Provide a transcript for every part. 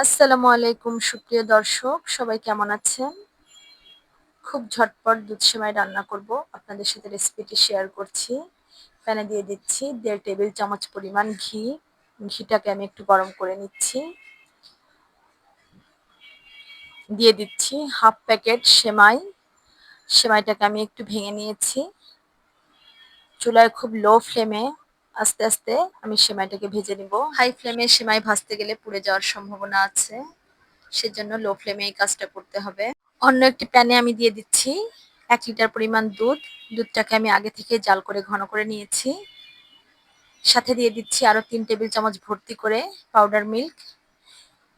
আসসালামু আলাইকুম সুপ্রিয় দর্শক, সবাই কেমন আছেন? খুব ঝটপট দুধ সেমাই রান্না করব। আপনাদের সাথে রেসিপিটি শেয়ার করছি। প্যানে দিয়ে দিচ্ছি 1.5 টেবিল চামচ পরিমাণ ঘি। ঘিটাকে আমি একটু গরম করে নিচ্ছি। দিয়ে দিচ্ছি হাফ প্যাকেট সেমাই। সেমাইটাকে আমি একটু ভেঙে নিয়েছি। চুলায় খুব লো ফ্লেমে আস্তে আস্তে আমি সেমাইটাকে ভেজে নিব। হাই ফ্লেমে সেমাই ভাজতে গেলে পুড়ে যাওয়ার সম্ভাবনা আছে, সেজন্য লো ফ্লেমে এই কাজটা করতে হবে। অন্য একটি প্যানে আমি দিয়ে দিচ্ছি 1 লিটার পরিমাণ দুধ। দুধটাকে আমি আগে থেকে জাল করে ঘন করে নিয়েছি। সাথে দিয়ে দিচ্ছি আরো 3 টেবিল চামচ ভর্তি করে পাউডার মিল্ক।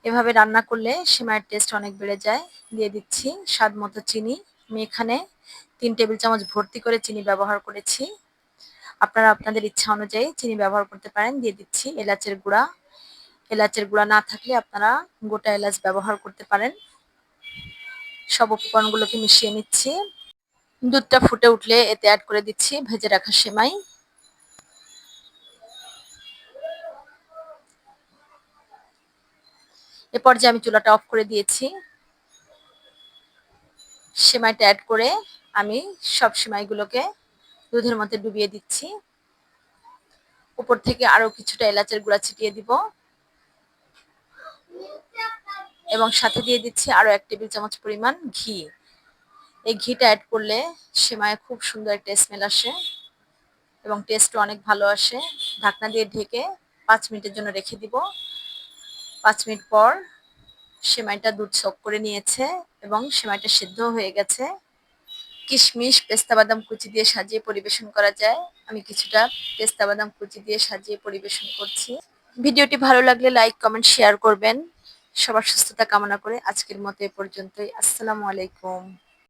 এভাবে রান্না করলে সেমাইয়ের টেস্ট অনেক বেড়ে যায়। দিয়ে দিচ্ছি স্বাদ মতো চিনি। আমি এখানে 3 টেবিল চামচ ভর্তি করে চিনি ব্যবহার করেছি। আপনারা আপনাদের ইচ্ছা অনুযায়ী চিনি ব্যবহার করতে পারেন। দিয়ে দিচ্ছি এলাচের গুঁড়া। এলাচের গুঁড়া না থাকলে আপনারা গোটা এলাচ ব্যবহার করতে পারেন। সব উপকরণগুলোকে মিশিয়ে নিচ্ছি। দুধটা ফুটে উঠলে এতে অ্যাড করে দিচ্ছি ভেজে রাখা সেমাই। এ পর্যায়ে আমি চুলাটা অফ করে দিয়েছি। সেমাইটা অ্যাড করে আমি সব সেমাইগুলোকে দুধের মধ্যে ডুবিয়ে দিচ্ছি। উপর থেকে আরো কিছুটা এলাচের গুঁড়া ছিটিয়ে দিব এবং সাথে দিয়ে দিচ্ছি আরো 1 টেবিল চামচ পরিমাণ ঘি। এই ঘিটা অ্যাড করলে সেমাইয়ে খুব সুন্দর একটা স্মেল আসে এবং টেস্টও অনেক ভালো আসে। ঢাকনা দিয়ে ঢেকে 5 মিনিটের জন্য রেখে দিব। 5 মিনিট পর সেমাইটা দুধ সোক করে নিয়েছে এবং সেমাইটা সিদ্ধ হয়ে গেছে। কিশমিশ, পেস্তা বাদাম কুচি দিয়ে সাজিয়ে পরিবেশন করা যায়। আমি কিছুটা পেস্তা বাদাম কুচি দিয়ে সাজিয়ে পরিবেশন করছি। ভিডিওটি ভালো লাগলে লাইক, কমেন্ট, শেয়ার করবেন। সবার সুস্থতা কামনা করে আজকের মতো এ পর্যন্তই। আসসালামু আলাইকুম।